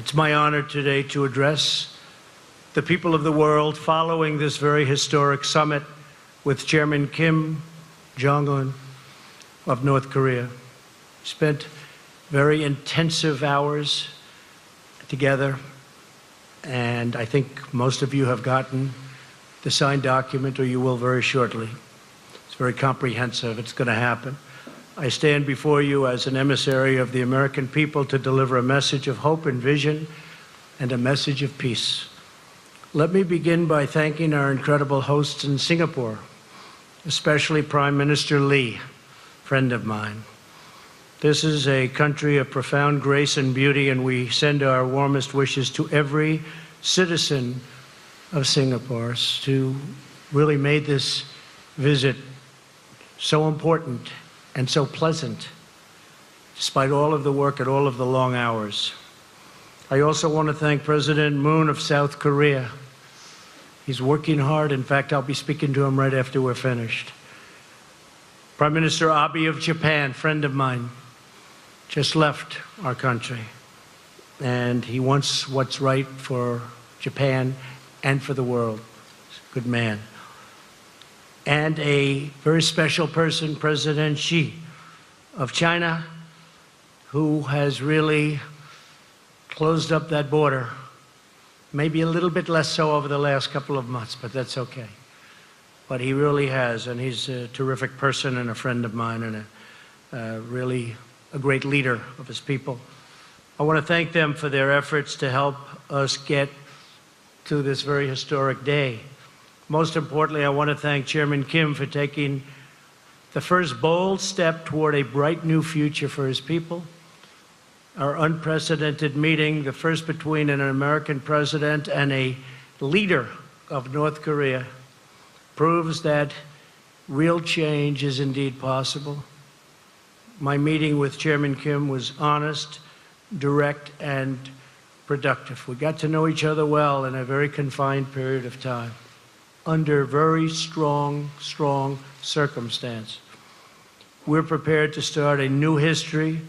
It's my honor today to address the people of the world following this very historic summit with Chairman Kim Jong-un of North Korea. We spent very intensive hours together, and I think most of you have gotten the signed document, or you will very shortly. It's very comprehensive. It's going to happen. I stand before you as an emissary of the American people to deliver a message of hope and vision and a message of peace. Let me begin by thanking our incredible hosts in Singapore, especially Prime Minister Lee, friend of mine. This is a country of profound grace and beauty, and we send our warmest wishes to every citizen of Singapore who really made this visit so important and so pleasant, despite all of the work and all of the long hours. I also want to thank President Moon of South Korea. He's working hard. In fact, I'll be speaking to him right after we're finished. Prime Minister Abe of Japan, friend of mine, just left our country, and he wants what's right for Japan and for the world. He's a good man. And a very special person, President Xi of China, who has really closed up that border. Maybe a little bit less so over the last couple of months, but that's okay. But he really has, and he's a terrific person and a friend of mine, and really a great leader of his people. I want to thank them for their efforts to help us get to this very historic day. Most importantly, I want to thank Chairman Kim for taking the first bold step toward a bright new future for his people. Our unprecedented meeting, the first between an American president and a leader of North Korea, proves that real change is indeed possible. My meeting with Chairman Kim was honest, direct, and productive. We got to know each other well in a very confined period of time, under very strong circumstance. We're prepared to start a new history,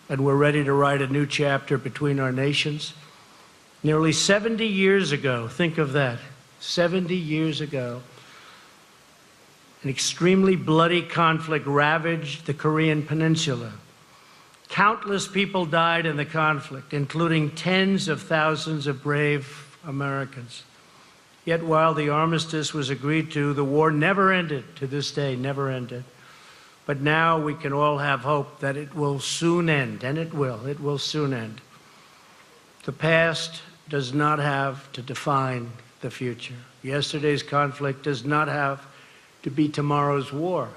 and we're ready to write a new chapter between our nations. Nearly 70 years ago, think of that, 70 years ago, an extremely bloody conflict ravaged the Korean Peninsula. Countless people died in the conflict, including tens of thousands of brave Americans. Yet while the armistice was agreed to, the war never ended, to this day, never ended. But now we can all have hope that it will soon end, and it will soon end. The past does not have to define the future. Yesterday's conflict does not have to be tomorrow's war.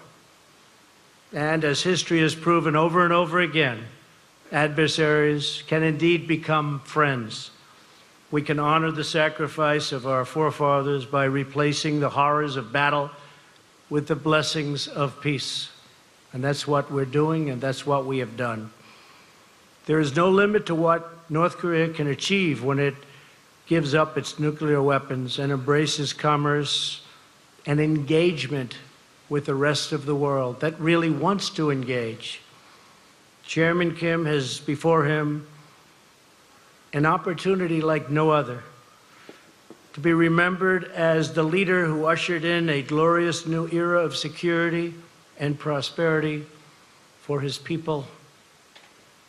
And as history has proven over and over again, adversaries can indeed become friends. We can honor the sacrifice of our forefathers by replacing the horrors of battle with the blessings of peace. And that's what we're doing, and that's what we have done. There is no limit to what North Korea can achieve when it gives up its nuclear weapons and embraces commerce and engagement with the rest of the world that really wants to engage. Chairman Kim has before him an opportunity like no other to be remembered as the leader who ushered in a glorious new era of security and prosperity for his people.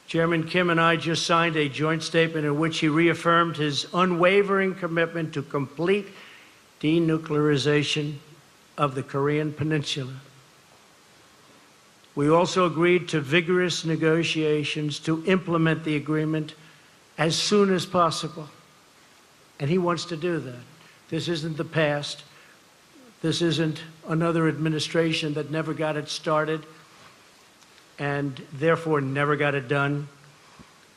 Chairman Kim and I just signed a joint statement in which he reaffirmed his unwavering commitment to complete denuclearization of the Korean Peninsula. We also agreed to vigorous negotiations to implement the agreement as soon as possible. And he wants to do that. This isn't the past. This isn't another administration that never got it started and therefore never got it done.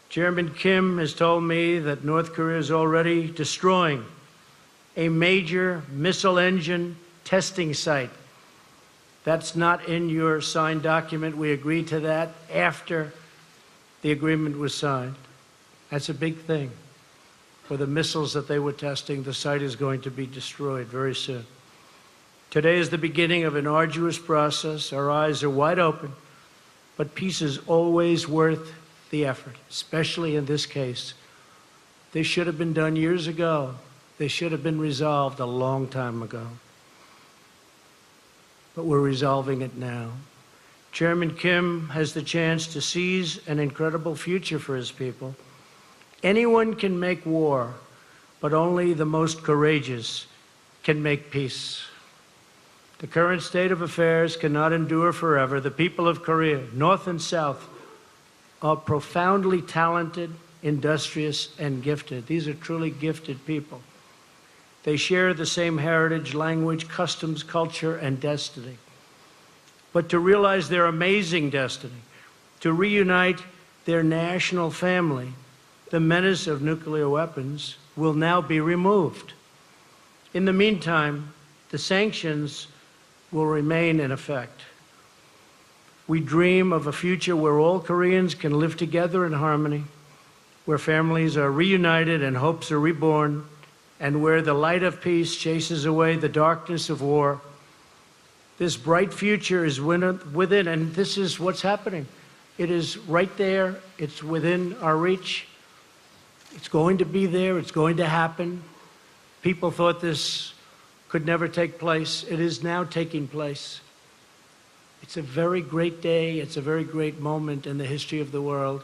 Chairman Kim has told me that North Korea is already destroying a major missile engine testing site. That's not in your signed document. We agreed to that after the agreement was signed. That's a big thing. For the missiles that they were testing, the site is going to be destroyed very soon. Today is the beginning of an arduous process. Our eyes are wide open, but peace is always worth the effort, especially in this case. They should have been done years ago. They should have been resolved a long time ago. But we're resolving it now. Chairman Kim has the chance to seize an incredible future for his people. Anyone can make war, but only the most courageous can make peace. The current state of affairs cannot endure forever. The people of Korea, North and South, are profoundly talented, industrious, and gifted. These are truly gifted people. They share the same heritage, language, customs, culture, and destiny. But to realize their amazing destiny, to reunite their national family, the menace of nuclear weapons will now be removed. In the meantime, the sanctions will remain in effect. We dream of a future where all Koreans can live together in harmony, where families are reunited and hopes are reborn, and where the light of peace chases away the darkness of war. This bright future is within, and this is what's happening. It is right there. It's within our reach. It's going to be there. It's going to happen. People thought this could never take place. It is now taking place. It's a very great day. It's a very great moment in the history of the world.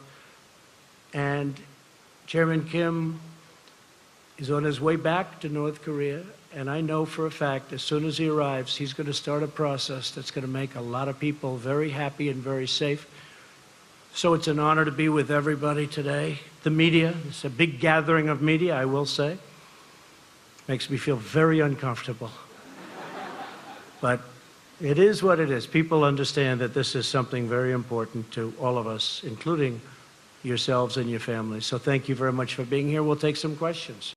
And Chairman Kim is on his way back to North Korea. And I know for a fact, as soon as he arrives, he's going to start a process that's going to make a lot of people very happy and very safe. So it's an honor to be with everybody today. The media, it's a big gathering of media, I will say. Makes me feel very uncomfortable. But it is what it is. People understand that this is something very important to all of us, including yourselves and your families. So thank you very much for being here. We'll take some questions.